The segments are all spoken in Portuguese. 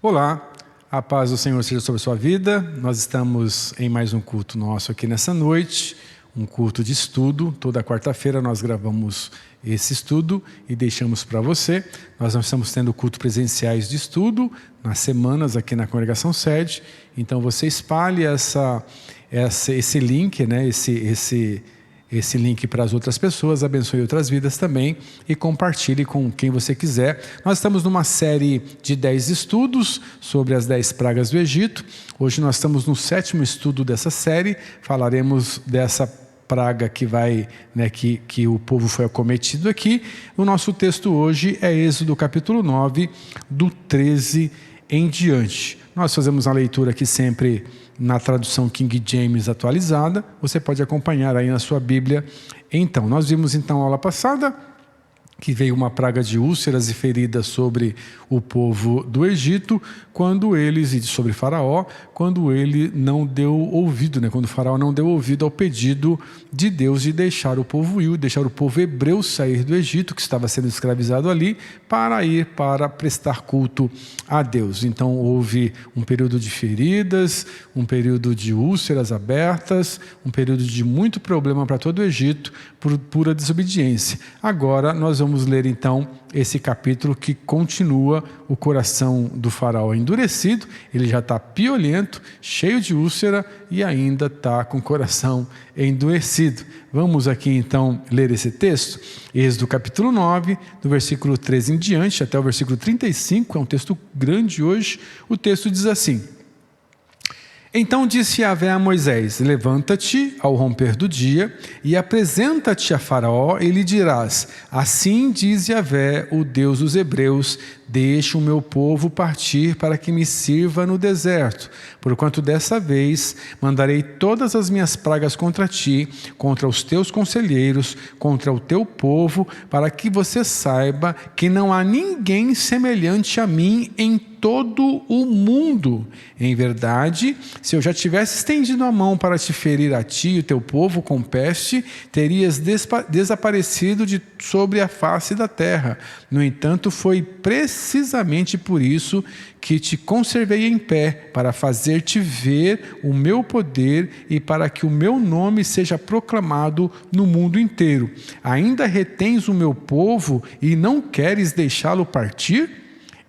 Olá, a paz do Senhor seja sobre a sua vida. Nós estamos em mais um culto nosso aqui nessa noite, um culto de estudo. Toda quarta-feira nós gravamos esse estudo e deixamos para você. Nós não estamos tendo culto presenciais de estudo nas semanas aqui na Congregação Sede. Então você espalhe esse link, né? Esse link para as outras pessoas, abençoe outras vidas também e compartilhe com quem você quiser. Nós estamos numa série de 10 estudos sobre as 10 pragas do Egito. Hoje nós estamos no 7º estudo dessa série. Falaremos dessa praga que que o povo foi acometido aqui. O nosso texto hoje é Êxodo capítulo 9, do 13 em diante. Nós fazemos a leitura aqui sempre na tradução King James atualizada. Você pode acompanhar aí na sua Bíblia. Então, nós vimos então a aula passada que veio uma praga de úlceras e feridas sobre o povo do Egito, e sobre Faraó, quando ele não deu ouvido, quando o Faraó não deu ouvido ao pedido de Deus de deixar o povo ir, deixar o povo hebreu sair do Egito, que estava sendo escravizado ali, para ir para prestar culto a Deus. Então houve um período de feridas, um período de úlceras abertas, um período de muito problema para todo o Egito, por pura desobediência. Agora nós vamos ler então esse capítulo que continua. O coração do faraó endurecido, ele já está piolento, cheio de úlcera e ainda está com o coração endurecido. Vamos aqui então ler esse texto, Êxodo capítulo 9, do versículo 13 em diante até o versículo 35, é um texto grande hoje. O texto diz assim: Então disse Yahvé a Moisés: Levanta-te ao romper do dia e apresenta-te a Faraó e lhe dirás: Assim diz Yahvé, o Deus dos hebreus, deixe o meu povo partir para que me sirva no deserto, porquanto dessa vez mandarei todas as minhas pragas contra ti, contra os teus conselheiros, contra o teu povo, para que você saiba que não há ninguém semelhante a mim em todo o mundo. Em verdade, se eu já tivesse estendido a mão para te ferir a ti e o teu povo com peste, terias desaparecido sobre a face da terra. No entanto, foi precisamente por isso que te conservei em pé, para fazer-te ver o meu poder e para que o meu nome seja proclamado no mundo inteiro. Ainda retens o meu povo e não queres deixá-lo partir?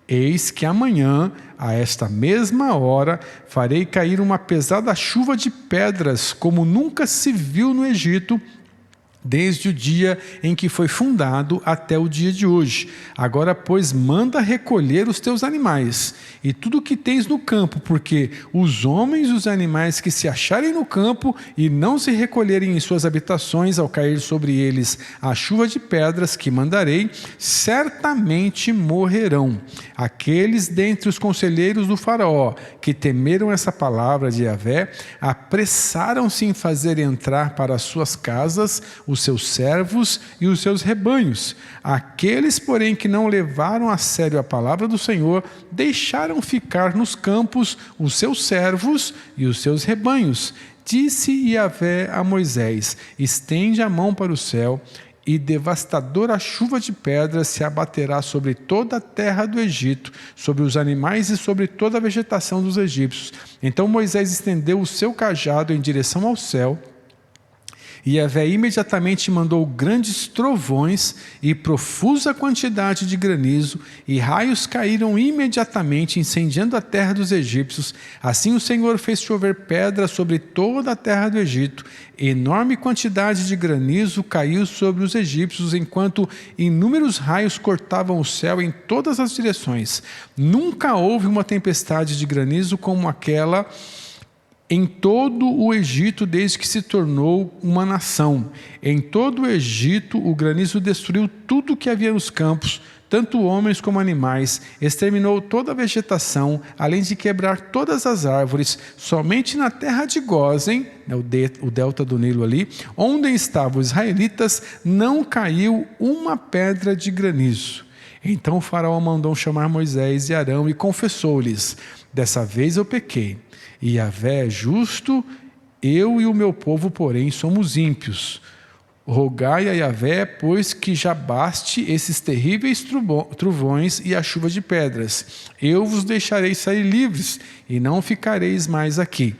Eis que amanhã, a esta mesma hora, farei cair uma pesada chuva de pedras, como nunca se viu no Egito, desde o dia em que foi fundado até o dia de hoje. Agora, pois, manda recolher os teus animais e tudo o que tens no campo, porque os homens e os animais que se acharem no campo e não se recolherem em suas habitações ao cair sobre eles a chuva de pedras que mandarei, certamente morrerão. Aqueles dentre os conselheiros do faraó que temeram essa palavra de Yahvé, apressaram-se em fazer entrar para as suas casas os seus servos e os seus rebanhos. Aqueles, porém, que não levaram a sério a palavra do Senhor, deixaram ficar nos campos os seus servos e os seus rebanhos. Disse Yahvé a Moisés: Estende a mão para o céu, e devastadora chuva de pedras se abaterá sobre toda a terra do Egito, sobre os animais e sobre toda a vegetação dos egípcios. Então Moisés estendeu o seu cajado em direção ao céu, e Yahvé imediatamente mandou grandes trovões e profusa quantidade de granizo, e raios caíram imediatamente, incendiando a terra dos egípcios. Assim o Senhor fez chover pedra sobre toda a terra do Egito. Enorme quantidade de granizo caiu sobre os egípcios, enquanto inúmeros raios cortavam o céu em todas as direções. Nunca houve uma tempestade de granizo como aquela em todo o Egito, desde que se tornou uma nação. Em todo o Egito, o granizo destruiu tudo que havia nos campos, tanto homens como animais, exterminou toda a vegetação, além de quebrar todas as árvores. Somente na terra de Gósen, o delta do Nilo ali, onde estavam os israelitas, não caiu uma pedra de granizo. Então o faraó mandou chamar Moisés e Arão e confessou-lhes: Dessa vez eu pequei, e Yahvé é justo, eu e o meu povo, porém, somos ímpios. rogai a Yahvé, pois que já baste esses terríveis trovões e a chuva de pedras. Eu vos deixarei sair livres, e não ficareis mais aqui.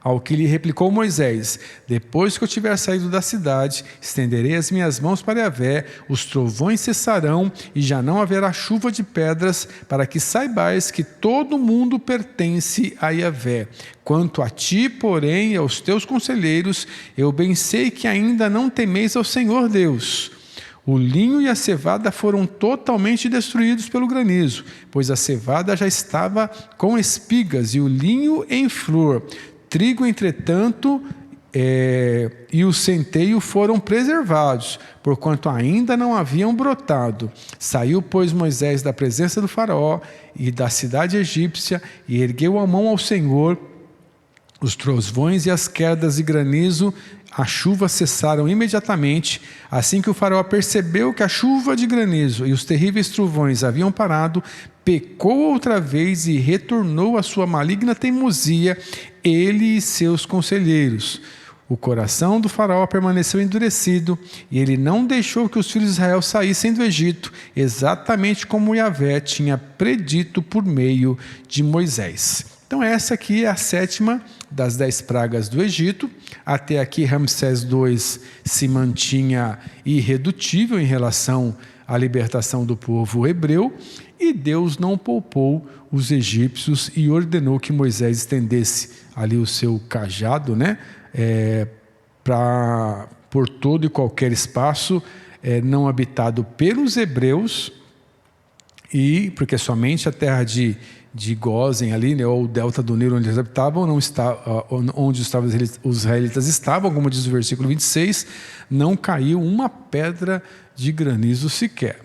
Ao que lhe replicou Moisés: depois que eu tiver saído da cidade, estenderei as minhas mãos para Yahvé, os trovões cessarão e já não haverá chuva de pedras, para que saibais que todo mundo pertence a Yahvé. Quanto a ti, porém, e aos teus conselheiros, eu bem sei que ainda não temeis ao Senhor Deus. O linho e a cevada foram totalmente destruídos pelo granizo, pois a cevada já estava com espigas e o linho em flor. Trigo, entretanto, e o centeio foram preservados, porquanto ainda não haviam brotado. Saiu, pois, Moisés da presença do faraó e da cidade egípcia, e ergueu a mão ao Senhor. Os trovões e as quedas de granizo, a chuva cessaram imediatamente. Assim que o faraó percebeu que a chuva de granizo e os terríveis trovões haviam parado, pecou outra vez e retornou à sua maligna teimosia, ele e seus conselheiros. O coração do faraó permaneceu endurecido, e ele não deixou que os filhos de Israel saíssem do Egito, exatamente como Yahvé tinha predito por meio de Moisés. Então essa aqui é a 7ª das 10 pragas do Egito. Até aqui Ramsés II se mantinha irredutível em relação à libertação do povo hebreu, e Deus não poupou os egípcios e ordenou que Moisés estendesse ali o seu cajado, por todo e qualquer espaço não habitado pelos hebreus, e porque somente a terra de Gósen ali, ou o delta do Nilo onde eles habitavam, onde os israelitas estavam, como diz o versículo 26, não caiu uma pedra de granizo sequer,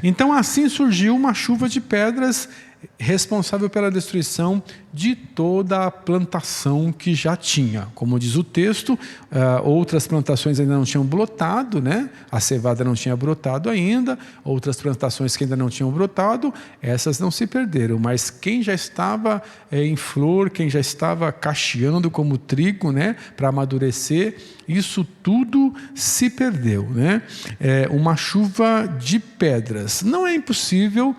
Então assim surgiu uma chuva de pedras responsável pela destruição de toda a plantação que já tinha. Como diz o texto, outras plantações ainda não tinham brotado, A cevada não tinha brotado ainda, outras plantações que ainda não tinham brotado, essas não se perderam, mas quem já estava em flor, quem já estava cacheando como trigo, para amadurecer, isso tudo se perdeu, Uma chuva de pedras. Não é impossível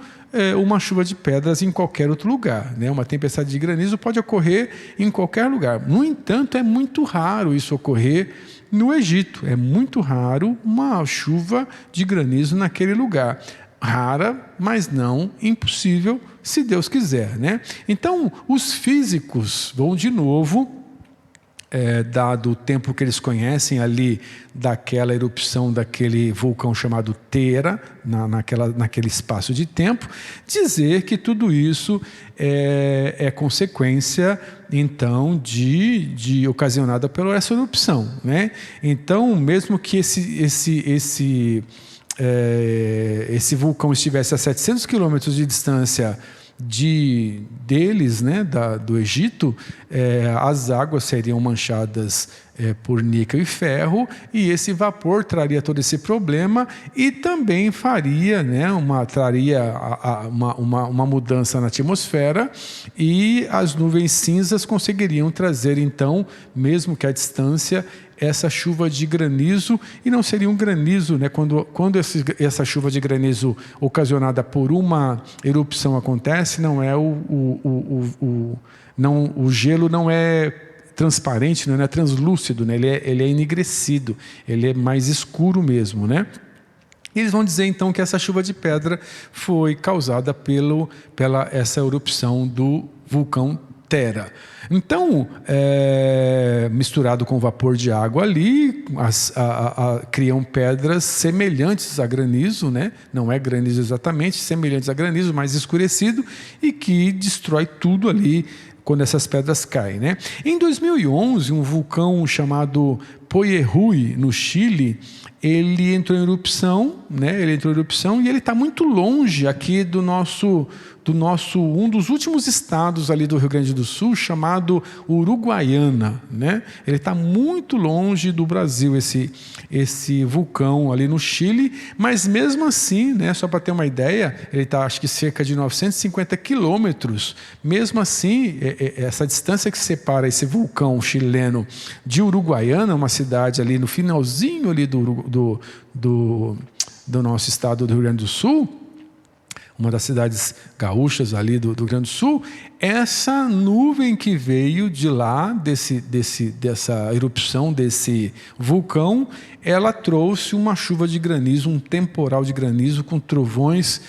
uma chuva de pedras em qualquer outro lugar, Uma tempestade de granizo pode ocorrer em qualquer lugar. No entanto, é muito raro isso ocorrer no Egito. É muito raro uma chuva de granizo naquele lugar. Rara, mas não impossível, se Deus quiser, Então, os físicos vão de novo, dado o tempo que eles conhecem ali daquela erupção daquele vulcão chamado Tera, naquele espaço de tempo, dizer que tudo isso é consequência, então, de ocasionada pela essa erupção, Então, mesmo que esse vulcão estivesse a 700 quilômetros de distância deles, do Egito, as águas seriam manchadas por níquel e ferro, e esse vapor traria todo esse problema e também faria, uma mudança na atmosfera, e as nuvens cinzas conseguiriam trazer, então, mesmo que à distância, essa chuva de granizo. E não seria um granizo, quando essa chuva de granizo ocasionada por uma erupção acontece, não é o gelo não é transparente, não é translúcido, ele é enegrecido, ele é mais escuro mesmo, E eles vão dizer então que essa chuva de pedra foi causada pela essa erupção do vulcão Tera. Então, misturado com vapor de água ali, criam pedras semelhantes a granizo, Não é granizo exatamente, semelhantes a granizo, mais escurecido, e que destrói tudo ali quando essas pedras caem, Em 2011, um vulcão chamado Poerrui, no Chile, ele entrou em erupção, e ele está muito longe aqui do nosso um dos últimos estados ali do Rio Grande do Sul, chamado Uruguaiana, Ele está muito longe do Brasil, esse vulcão ali no Chile, mas mesmo assim, só para ter uma ideia, ele está, acho que cerca de 950 quilômetros. Mesmo assim, essa distância que separa esse vulcão chileno de Uruguaiana, uma cidade ali no finalzinho ali do nosso estado do Rio Grande do Sul, uma das cidades gaúchas ali do Rio Grande do Sul, essa nuvem que veio de lá, dessa erupção desse vulcão, ela trouxe uma chuva de granizo, um temporal de granizo com trovões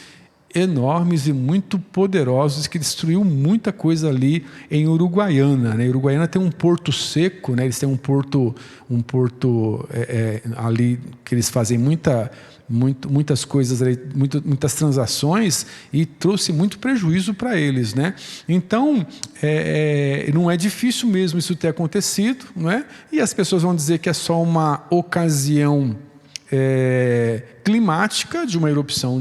enormes e muito poderosos que destruiu muita coisa ali em Uruguaiana, né? Uruguaiana tem um porto seco, né? Eles têm um porto ali que eles fazem muitas coisas ali, muitas transações, e trouxe muito prejuízo para eles, né? Então não é difícil mesmo isso ter acontecido, não é? E as pessoas vão dizer que é só uma ocasião climática de uma erupção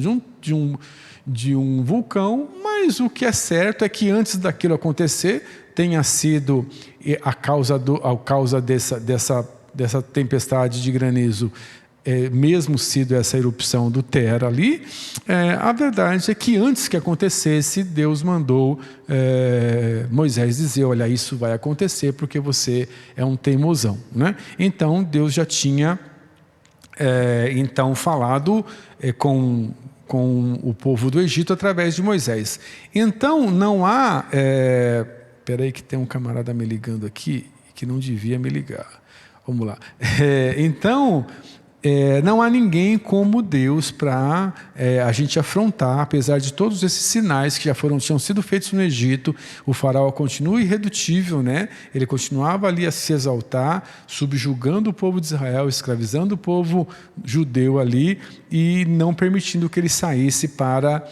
de um vulcão, mas o que é certo é que antes daquilo acontecer tenha sido a causa dessa tempestade de granizo, mesmo sido essa erupção do Terra ali, a verdade é que antes que acontecesse, Deus mandou Moisés dizer: olha, isso vai acontecer porque você é um teimosão, né? Então Deus já tinha falado com o povo do Egito através de Moisés. Então não há... Espera aí que tem um camarada me ligando aqui que não devia me ligar. Vamos lá. Não há ninguém como Deus para a gente afrontar, apesar de todos esses sinais que tinham sido feitos no Egito. O faraó continua irredutível, né? Ele continuava ali a se exaltar, subjugando o povo de Israel, escravizando o povo judeu ali e não permitindo que ele saísse para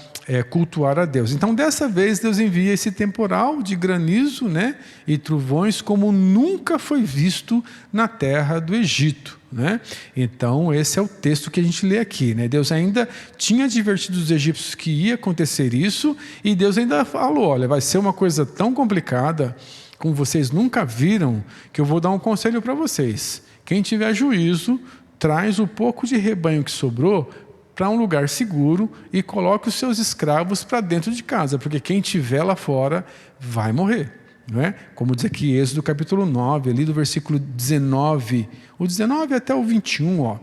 cultuar a Deus. Então, dessa vez, Deus envia esse temporal de granizo, né, e trovões como nunca foi visto na terra do Egito, né? Então, esse é o texto que a gente lê aqui, né? Deus ainda tinha advertido os egípcios que ia acontecer isso, e Deus ainda falou: olha, vai ser uma coisa tão complicada, como vocês nunca viram, que eu vou dar um conselho para vocês. Quem tiver juízo, traz o pouco de rebanho que sobrou para um lugar seguro e coloque os seus escravos para dentro de casa, porque quem estiver lá fora vai morrer. Não é? Como diz aqui Êxodo capítulo 9, ali do versículo 19, o 19 até o 21, ó.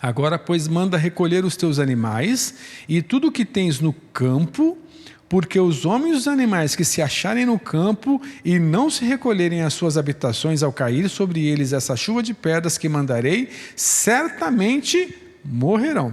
Agora, pois, manda recolher os teus animais e tudo o que tens no campo, porque os homens e os animais que se acharem no campo e não se recolherem às suas habitações ao cair sobre eles essa chuva de pedras que mandarei, certamente morrerão.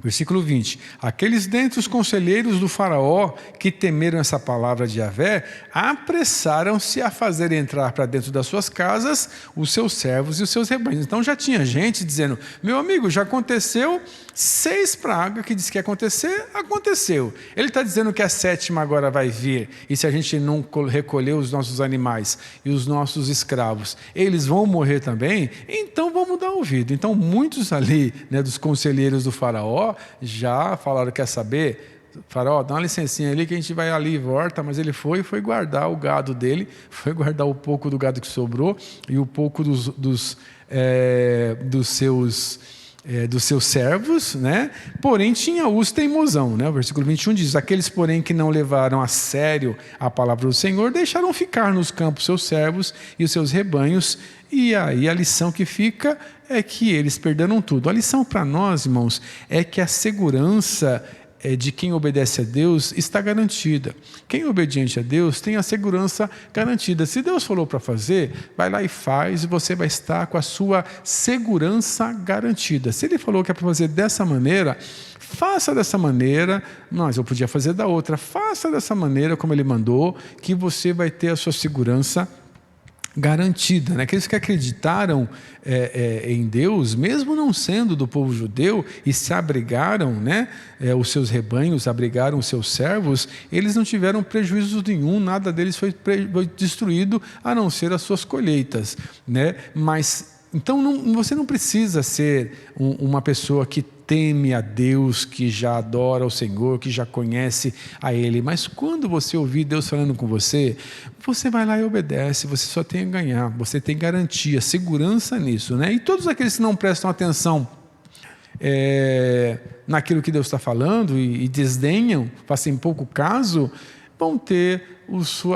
Versículo 20. Aqueles dentre os conselheiros do faraó que temeram essa palavra de Yahvé, apressaram-se a fazer entrar para dentro das suas casas os seus servos e os seus rebanhos. Então já tinha gente dizendo: meu amigo, já aconteceu 6 pragas que diz que ia acontecer, aconteceu. Ele está dizendo que a 7ª agora vai vir, e se a gente não recolher os nossos animais e os nossos escravos, eles vão morrer também? Então vamos dar ouvido. Então muitos ali, né, dos conselheiros do faraó já falaram: quer saber, faraó, dá uma licencinha ali que a gente vai ali e volta. Mas ele foi guardar o gado dele, foi guardar o pouco do gado que sobrou e o pouco dos seus servos, né? Porém tinha os teimosão, né? O versículo 21 diz: aqueles, porém, que não levaram a sério a palavra do Senhor, deixaram ficar nos campos seus servos e os seus rebanhos. E aí a lição que fica é que eles perderam tudo. A lição para nós, irmãos, é que a segurança de quem obedece a Deus está garantida. Quem é obediente a Deus tem a segurança garantida. Se Deus falou para fazer, vai lá e faz, e você vai estar com a sua segurança garantida. Se Ele falou que é para fazer dessa maneira, faça dessa maneira. Mas eu podia fazer da outra. Faça dessa maneira como Ele mandou, que você vai ter a sua segurança garantida, né? Aqueles que acreditaram em Deus, mesmo não sendo do povo judeu, e se abrigaram, né? Os seus rebanhos, abrigaram os seus servos, eles não tiveram prejuízo nenhum, nada deles foi destruído, a não ser as suas colheitas, né? Mas então você não precisa ser uma pessoa que teme a Deus, que já adora o Senhor, que já conhece a Ele. Mas quando você ouvir Deus falando com você, você vai lá e obedece. Você só tem a ganhar, você tem garantia, segurança nisso, né? E todos aqueles que não prestam atenção naquilo que Deus está falando e desdenham, fazem pouco caso, vão ter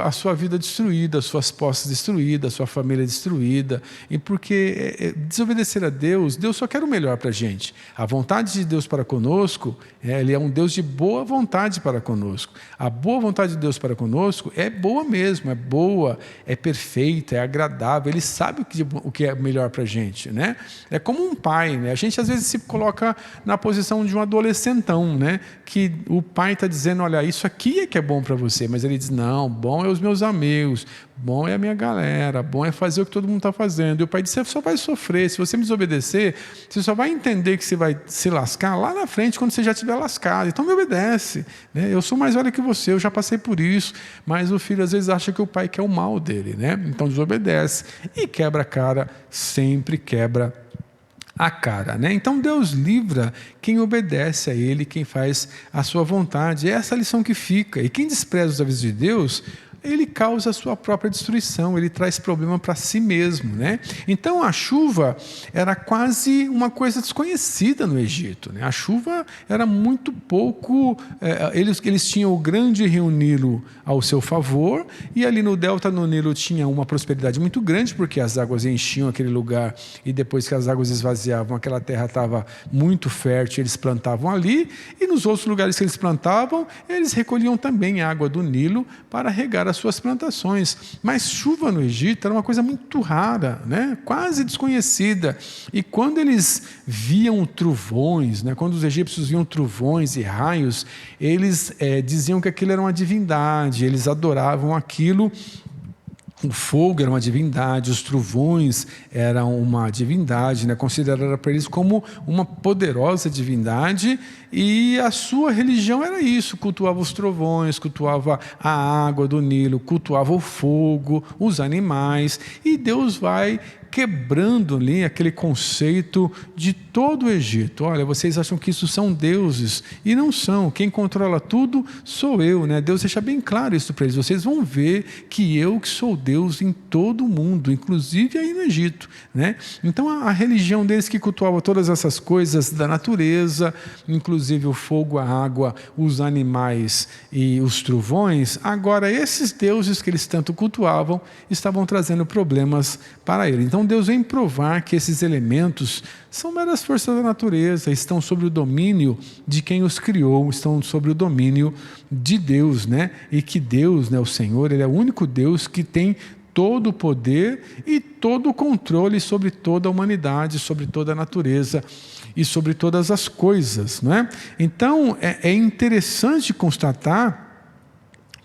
a sua vida destruída, as suas posses destruídas, a sua família destruída. E porque desobedecer a Deus, Deus só quer o melhor para a gente. A vontade de Deus para conosco, Ele é um Deus de boa vontade para conosco. A boa vontade de Deus para conosco é boa mesmo, é boa, é perfeita, é agradável. Ele sabe o que é melhor para a gente, né? É como um pai, né? A gente às vezes se coloca na posição de um adolescentão, né? Que o pai está dizendo, olha, isso aqui é que é bom para você, mas ele diz, não, bom é os meus amigos, bom é a minha galera, bom é fazer o que todo mundo está fazendo. E o pai diz, você só vai sofrer, se você me desobedecer, você só vai entender que você vai se lascar lá na frente, quando você já estiver lascado. Então me obedece, né? Eu sou mais velho que você, eu já passei por isso. Mas o filho às vezes acha que o pai quer o mal dele, né? Então desobedece e quebra a cara, sempre quebra a cara, né? Então Deus livra quem obedece a Ele, quem faz a sua vontade. É essa a lição que fica. E quem despreza os avisos de Deus, ele causa a sua própria destruição, ele traz problema para si mesmo, né? Então a chuva era quase uma coisa desconhecida no Egito, né? A chuva era muito pouco, eles tinham o grande rio Nilo ao seu favor, e ali no delta do Nilo tinha uma prosperidade muito grande, porque as águas enchiam aquele lugar, e depois que as águas esvaziavam, aquela terra estava muito fértil, eles plantavam ali, e nos outros lugares que eles plantavam, eles recolhiam também água do Nilo para regar as suas plantações. Mas chuva no Egito era uma coisa muito rara, né? Quase desconhecida. E quando eles viam trovões, né? Quando os egípcios viam trovões e raios, eles diziam que aquilo era uma divindade, eles adoravam aquilo. O fogo era uma divindade, os trovões eram uma divindade, né? Considerada para eles como uma poderosa divindade, e a sua religião era isso, cultuava os trovões, cultuava a água do Nilo, cultuava o fogo, os animais, e Deus vai quebrando ali aquele conceito de todo o Egito. Olha, vocês acham que isso são deuses, e não são. Quem controla tudo sou eu, né? Deus deixa bem claro isso para eles. Vocês vão ver que eu que sou Deus em todo o mundo, inclusive aí no Egito, né? Então a religião deles que cultuava todas essas coisas da natureza, inclusive o fogo, a água, os animais e os trovões, agora esses deuses que eles tanto cultuavam estavam trazendo problemas para ele. Então Deus vem provar que esses elementos são meras forças da natureza, estão sob o domínio de quem os criou, estão sob o domínio de Deus, né? E que Deus, né, o Senhor, Ele é o único Deus que tem todo o poder e todo o controle sobre toda a humanidade, sobre toda a natureza e sobre todas as coisas, não é? Então é interessante constatar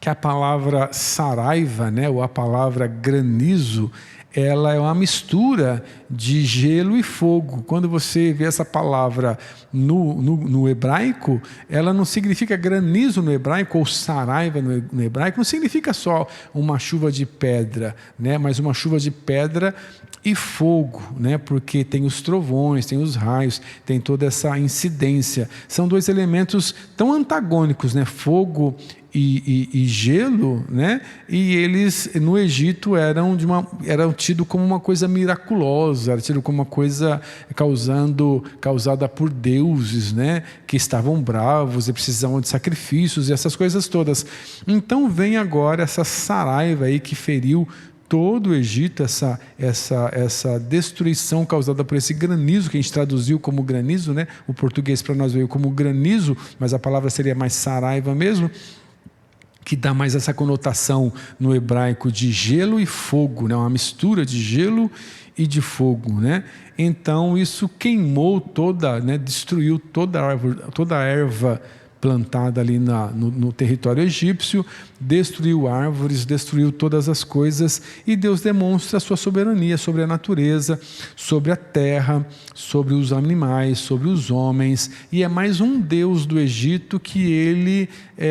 que a palavra saraiva, né, ou a palavra granizo, ela é uma mistura de gelo e fogo. Quando você vê essa palavra no hebraico, ela não significa granizo no hebraico, ou saraiva no hebraico, não significa só uma chuva de pedra, né? Mas uma chuva de pedra e fogo, né? Porque tem os trovões, tem os raios, tem toda essa incidência. São dois elementos tão antagônicos, né? Fogo e gelo, né? E eles no Egito eram tidos como uma coisa miraculosa, era tido como uma coisa causada por deuses, né? Que estavam bravos e precisavam de sacrifícios e essas coisas todas. Então vem agora essa saraiva aí que feriu todo o Egito, essa destruição causada por esse granizo, que a gente traduziu como granizo, né? O português para nós veio como granizo, mas a palavra seria mais saraiva mesmo, que dá mais essa conotação no hebraico de gelo e fogo, né? Uma mistura de gelo e de fogo, né? Então isso queimou destruiu toda a erva plantada ali no território egípcio, destruiu árvores, destruiu todas as coisas, e Deus demonstra a sua soberania sobre a natureza, sobre a terra, sobre os animais, sobre os homens, e é mais um Deus do Egito que ele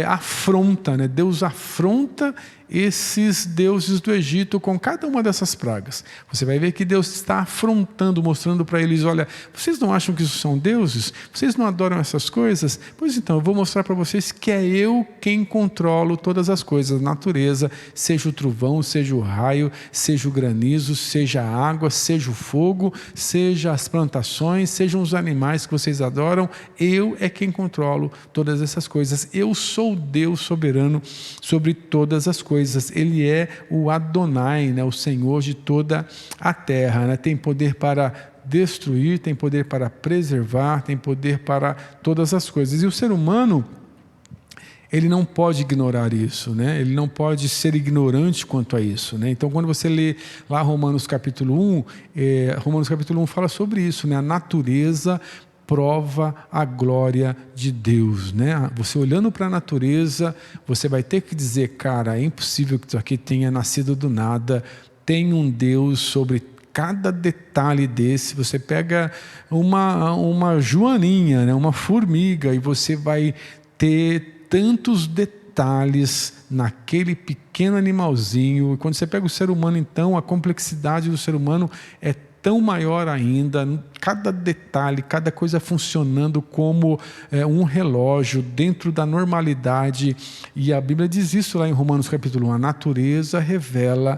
afronta, né? Deus afronta esses deuses do Egito com cada uma dessas pragas. Você vai ver que Deus está afrontando, mostrando para eles, olha, vocês não acham que isso são deuses? Vocês não adoram essas coisas? Pois então, eu vou mostrar para vocês que é eu quem controlo todas as coisas, a natureza, seja o trovão, seja o raio, seja o granizo, seja a água, seja o fogo, seja as plantações, sejam os animais que vocês adoram, eu é quem controlo todas essas coisas. Eu sou Deus soberano sobre todas as coisas. coisas. Ele é o Adonai, né? O Senhor de toda a terra, né? Tem poder para destruir, tem poder para preservar, tem poder para todas as coisas. E o ser humano, ele não pode ignorar isso, né? Ele não pode ser ignorante quanto a isso, né? Então, quando você lê lá Romanos capítulo 1, Romanos capítulo 1 fala sobre isso, né? A natureza prova a glória de Deus, né? Você olhando para a natureza, você vai ter que dizer, cara, é impossível que isso aqui tenha nascido do nada, tem um Deus sobre cada detalhe desse. Você pega uma joaninha, né? Uma formiga, e você vai ter tantos detalhes naquele pequeno animalzinho. E quando você pega o ser humano, então, a complexidade do ser humano é tão maior ainda, cada detalhe, cada coisa funcionando como um relógio dentro da normalidade. E a Bíblia diz isso lá em Romanos capítulo 1, a natureza revela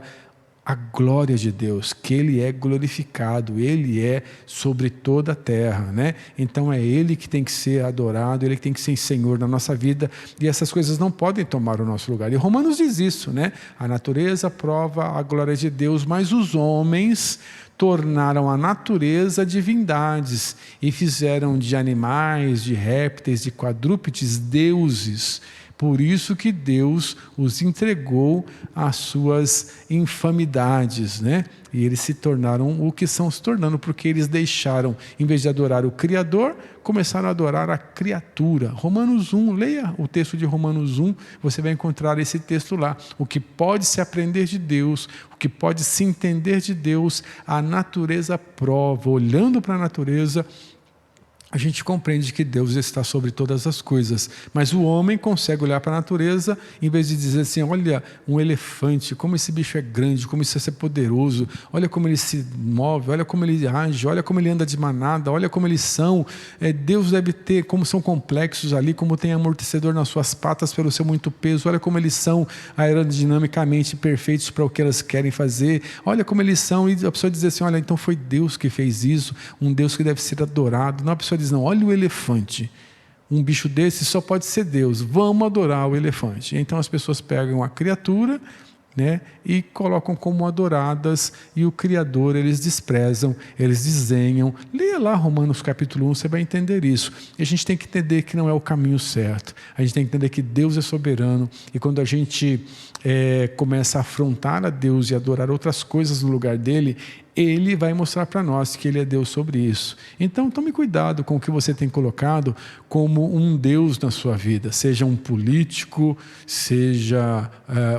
a glória de Deus, que Ele é glorificado, Ele é sobre toda a terra, né? Então é Ele que tem que ser adorado, Ele que tem que ser Senhor na nossa vida, e essas coisas não podem tomar o nosso lugar. E Romanos diz isso, né? A natureza prova a glória de Deus, mas os homens tornaram a natureza divindades e fizeram de animais, de répteis, de quadrúpedes deuses. Por isso que Deus os entregou às suas infamidades, né? E eles se tornaram o que estão se tornando, porque eles deixaram, em vez de adorar o Criador, começaram a adorar a criatura. Romanos 1, leia o texto de Romanos 1, você vai encontrar esse texto lá. O que pode se aprender de Deus, o que pode se entender de Deus, a natureza prova. Olhando para a natureza, a gente compreende que Deus está sobre todas as coisas, mas o homem consegue olhar para a natureza, em vez de dizer assim, olha, um elefante, como esse bicho é grande, como isso é poderoso, olha como ele se move, olha como ele age, olha como ele anda de manada, olha como eles são, Deus deve ter, como são complexos ali, como tem amortecedor nas suas patas pelo seu muito peso, olha como eles são aerodinamicamente perfeitos para o que elas querem fazer, olha como eles são, e a pessoa diz assim, olha, então foi Deus que fez isso, um Deus que deve ser adorado. Não, a pessoa diz, não, olha o elefante, um bicho desse só pode ser Deus, vamos adorar o elefante. Então as pessoas pegam a criatura, né, e colocam como adoradas, e o Criador eles desprezam, eles desenham. Leia lá Romanos capítulo 1, você vai entender isso. E a gente tem que entender que não é o caminho certo, a gente tem que entender que Deus é soberano, e quando a gente começa a afrontar a Deus e adorar outras coisas no lugar dele, Ele vai mostrar para nós que Ele é Deus sobre isso. Então tome cuidado com o que você tem colocado como um Deus na sua vida, seja um político, seja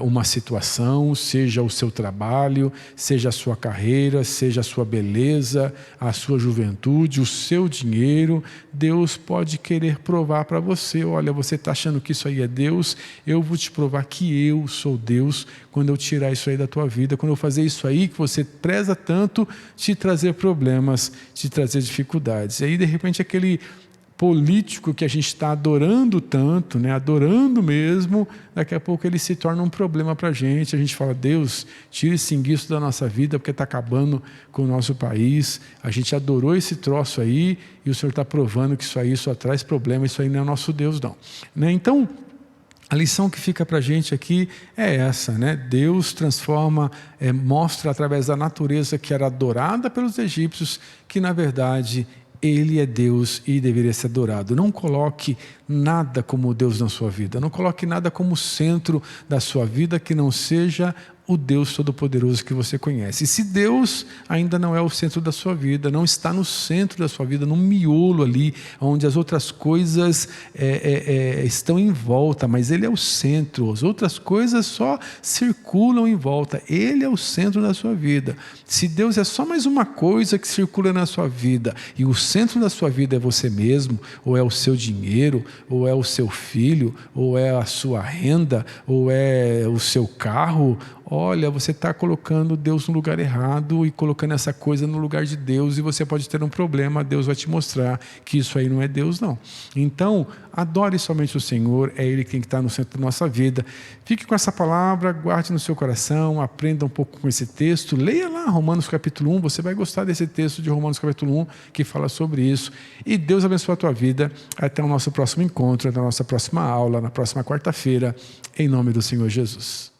uma situação, seja o seu trabalho, seja a sua carreira, seja a sua beleza, a sua juventude, o seu dinheiro. Deus pode querer provar para você, olha, você está achando que isso aí é Deus, eu vou te provar que eu sou Deus quando eu tirar isso aí da tua vida, quando eu fazer isso aí que você preza tanto, te trazer problemas, te trazer dificuldades. E aí de repente aquele político que a gente está adorando tanto, né, adorando mesmo, daqui a pouco ele se torna um problema para a gente fala, Deus, tira esse enguiço da nossa vida, porque está acabando com o nosso país, a gente adorou esse troço aí, e o Senhor está provando que isso aí só traz problema, isso aí não é nosso Deus não. Né? Então, a lição que fica para a gente aqui é essa, né? Deus transforma, mostra através da natureza que era adorada pelos egípcios, que na verdade Ele é Deus e deveria ser adorado. Não coloque nada como Deus na sua vida, não coloque nada como centro da sua vida que não seja o Deus Todo-Poderoso que você conhece. E se Deus ainda não é o centro da sua vida, não está no centro da sua vida, no miolo ali, onde as outras coisas estão em volta, mas Ele é o centro, as outras coisas só circulam em volta, Ele é o centro da sua vida. Se Deus é só mais uma coisa que circula na sua vida, e o centro da sua vida é você mesmo, ou é o seu dinheiro, ou é o seu filho, ou é a sua renda, ou é o seu carro, olha, você está colocando Deus no lugar errado e colocando essa coisa no lugar de Deus, e você pode ter um problema. Deus vai te mostrar que isso aí não é Deus não. Então, adore somente o Senhor, é Ele quem está no centro da nossa vida. Fique com essa palavra, guarde no seu coração, aprenda um pouco com esse texto, leia lá Romanos capítulo 1, você vai gostar desse texto de Romanos capítulo 1, que fala sobre isso, e Deus abençoe a tua vida. Até o nosso próximo encontro, até a nossa próxima aula, na próxima quarta-feira, em nome do Senhor Jesus.